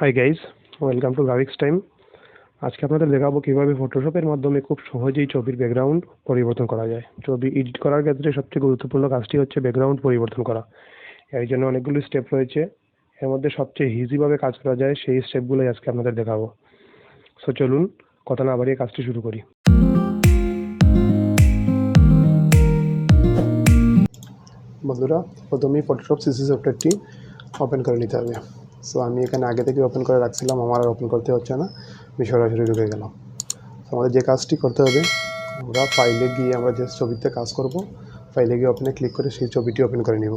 Hi guys, welcome to graphics time. আজকে আপনাদের দেখাবো কীভাবে ফটোশপের মাধ্যমে খুব সহজেই ছবির ব্যাকগ্রাউন্ড পরিবর্তন করা যায়। ছবি এডিট করার ক্ষেত্রে সবচেয়ে গুরুত্বপূর্ণ কাজটি হচ্ছে ব্যাকগ্রাউন্ড পরিবর্তন করা। এর জন্য অনেকগুলো স্টেপ রয়েছে, এর মধ্যে সবচেয়ে ইজিভাবে কাজ করা যায় সেই স্টেপগুলোই আজকে আপনাদের দেখাবো। সো চলুন কথা না বাড়িয়ে কাজটি শুরু করি। বন্ধুরা, প্রথমেই ফটোশপ সিসি সফটওয়্যারটি ওপেন করে নিতে হবে। সো আমি এখানে আগে থেকে ওপেন করে রাখছিলাম, আমার আর ওপেন করতে হচ্ছে না, আমি সরাসরি ঢুকে গেলাম। তো আমাদের যে কাজটি করতে হবে, আমরা ফাইলে গিয়ে আমরা যে ছবিতে কাজ করব, ফাইলে গিয়ে ওপেনে ক্লিক করে সেই ছবিটি ওপেন করে নিব।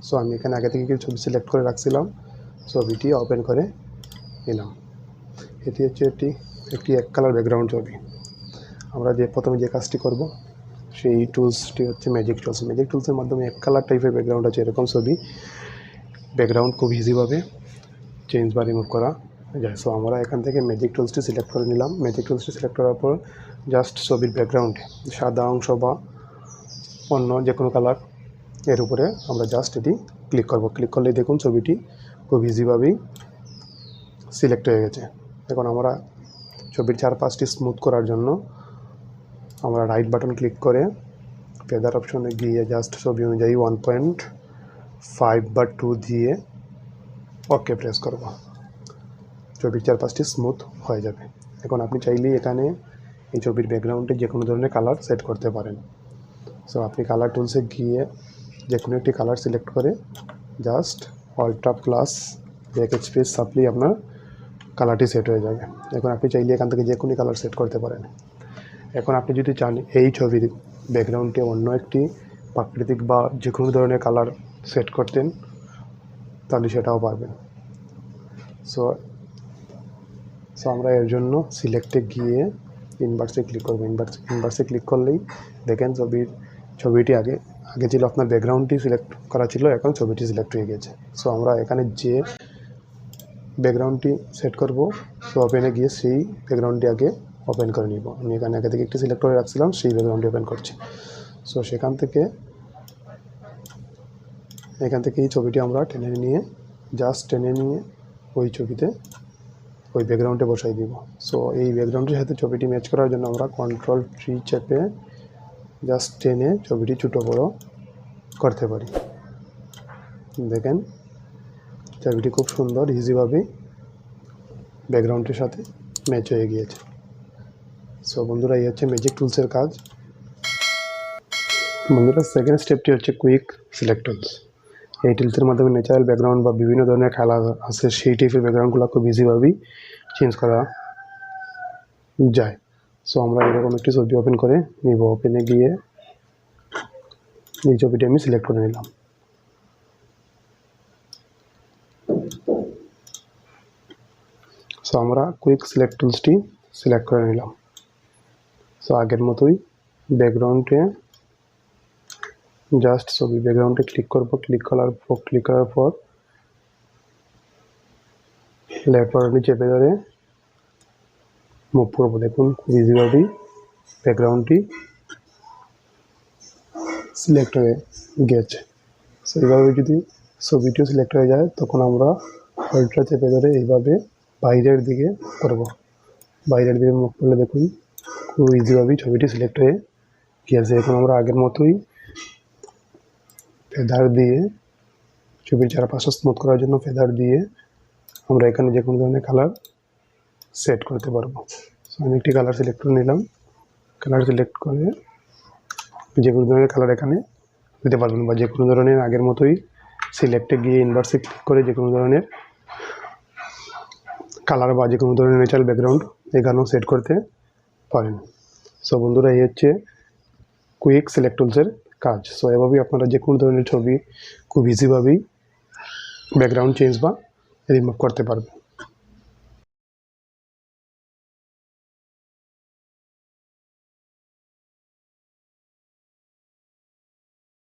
সো আমি এখানে আগে থেকে কিছু ছবি সিলেক্ট করে রাখছিলাম, ছবিটি ওপেন করে নিলাম। এটি হচ্ছে একটি এক কালার ব্যাকগ্রাউন্ড ছবি। আমরা প্রথমে যে কাজটি করব সেই টুলসটি হচ্ছে ম্যাজিক টুলস। ম্যাজিক টুলসের মাধ্যমে এক কালার টাইপের ব্যাকগ্রাউন্ড আছে, এরকম ছবি ব্যাকগ্রাউন্ড খুব ইজিভাবে চেঞ্জ বা রিমুভ করা যায়। সো আমরা এখান থেকে ম্যাজিক টুলসটি সিলেক্ট করে নিলাম। ম্যাজিক টুলসটি সিলেক্ট করার পর জাস্ট ছবির ব্যাকগ্রাউন্ডে সাদা অংশ বা অন্য যে কোনো কালার এর উপরে আমরা জাস্ট এটি ক্লিক করব। ক্লিক করলেই দেখুন ছবিটি খুব ইজিভাবেই সিলেক্ট হয়ে গেছে। এখন আমরা ছবির চারপাশটি স্মুথ করার জন্য আমরা রাইট বাটন ক্লিক করে ফেদার অপশনে গিয়ে জাস্ট ছবি অনুযায়ী 1.5 বা 2 দিয়ে ওকে প্রেস করব। ছবির চারপাশটি স্মুথ হয়ে যাবে। এখন আপনি চাইলেই এখানে এই ছবির ব্যাকগ্রাউন্ডে যে কোনো ধরনের কালার সেট করতে পারেন। সো আপনি কালার টুলসে গিয়ে যে কোনো একটি কালার সিলেক্ট করে জাস্ট অল্ট্রা প্লাস ব্যাক স্পেস চাপলেই আপনার কালারটি সেট হয়ে যাবে। এখন আপনি চাইলে এখান থেকে যে কোনো কালার সেট করতে পারেন। এখন আপনি যদি চান এই ছবির ব্যাকগ্রাউন্ডে অন্য একটি প্রাকৃতিক বা যে কোনো ধরনের কালার সেট করতেন, তাহলে সেটাও পারবেন। সো আমরা এর জন্য সিলেক্টে গিয়ে ইনভার্সে ক্লিক করবো। ইনভার্সে ক্লিক করলেই দেখেন ছবিটি আগে ছিল আপনার ব্যাকগ্রাউন্ডটি সিলেক্ট করা ছিল, এখন ছবিটি সিলেক্ট হয়ে গেছে। সো আমরা এখানে যে ব্যাকগ্রাউন্ডটি সেট করব, সো ওপেনে গিয়ে সেই ব্যাকগ্রাউন্ডটি আগে ওপেন করে নিব। আমি এখানে আগে থেকে একটি সিলেক্ট করে রাখছিলাম, সেই ব্যাকগ্রাউন্ডটি ওপেন করছি। সো এখান থেকে এই ছবিটি আমরা জাস্ট টেনে নিয়ে ওই ছবিতে ওই ব্যাকগ্রাউন্ডে বসাই দিব। সো এই ব্যাকগ্রাউন্ডের সাথে ছবিটি ম্যাচ করার জন্য আমরা Ctrl+3 চেপে জাস্ট টেনে ছবিটি ছোটো বড়ো করতে পারি। দেখেন ছবিটি খুব সুন্দর ইজিভাবে ব্যাকগ্রাউন্ডের সাথে ম্যাচ হয়ে গিয়েছে। সো বন্ধুরা, এই হচ্ছে ম্যাজিক টুলসের কাজ। বন্ধুরা, সেকেন্ড স্টেপটি হচ্ছে কুইক সিলেক্ট টুলস। এই টুলসের মাধ্যমে ন্যাচারাল ব্যাকগ্রাউন্ড বা বিভিন্ন ধরনের খেলা আছে সেই টাইপের ব্যাকগ্রাউন্ডগুলো খুব ইজিভাবেই চেঞ্জ করা যায়। সো আমরা এরকম একটি ছবি ওপেন করে নিব। ওপেনে গিয়ে এই ছবিটি আমি সিলেক্ট করে নিলাম। সো আমরা কুইক সিলেক্ট টুলসটি সিলেক্ট করে নিলাম। সো আগের মতোই ব্যাকগ্রাউন্ডে জাস্ট ছবি ব্যাকগ্রাউন্ডে ক্লিক করব। ক্লিক করার পর লেফট বাটনে চেপে ধরে মুভ করবো। দেখুন খুব ইজিভাবেই ব্যাকগ্রাউন্ডটি সিলেক্ট হয়ে গেছে। সো এইভাবে যদি ছবিটিও সিলেক্ট হয়ে যায়, তখন আমরা অল্ট্রা চেপে ধরে এইভাবে বাইরের দিকে করব। বাইরের দিকে মুভ করলে দেখুন খুব ইজিভাবেই ছবিটি সিলেক্ট হয়ে গিয়েছে। এখন আমরা আগের মতোই ফেদার দিয়ে ছবির চারপাশে স্মুথ করার জন্য ফেদার দিয়ে আমরা এখানে যে কোনো ধরনের কালার সেট করতে পারবো। সো আমি একটি কালার সিলেক্ট করে নিলাম। কালার সিলেক্ট করে যে কোনো ধরনের কালার এখানে দিতে পারবেন, বা যে কোনো ধরনের আগের মতোই সিলেক্টে গিয়ে ইনভার্সে ক্লিক করে যে কোনো ধরনের কালার বা যে কোনো ধরনের ন্যাচারাল ব্যাকগ্রাউন্ড এখানেও সেট করতে পারেন। সো বন্ধুরা, এই হচ্ছে কুইক সিলেক্ট টুলসের কাজ। সো এভাবেই আপনারা যে কোনো ধরনের ছবি খুব ইজিভাবেই ব্যাকগ্রাউন্ড চেঞ্জ বা রিমুভ করতে পারবেন।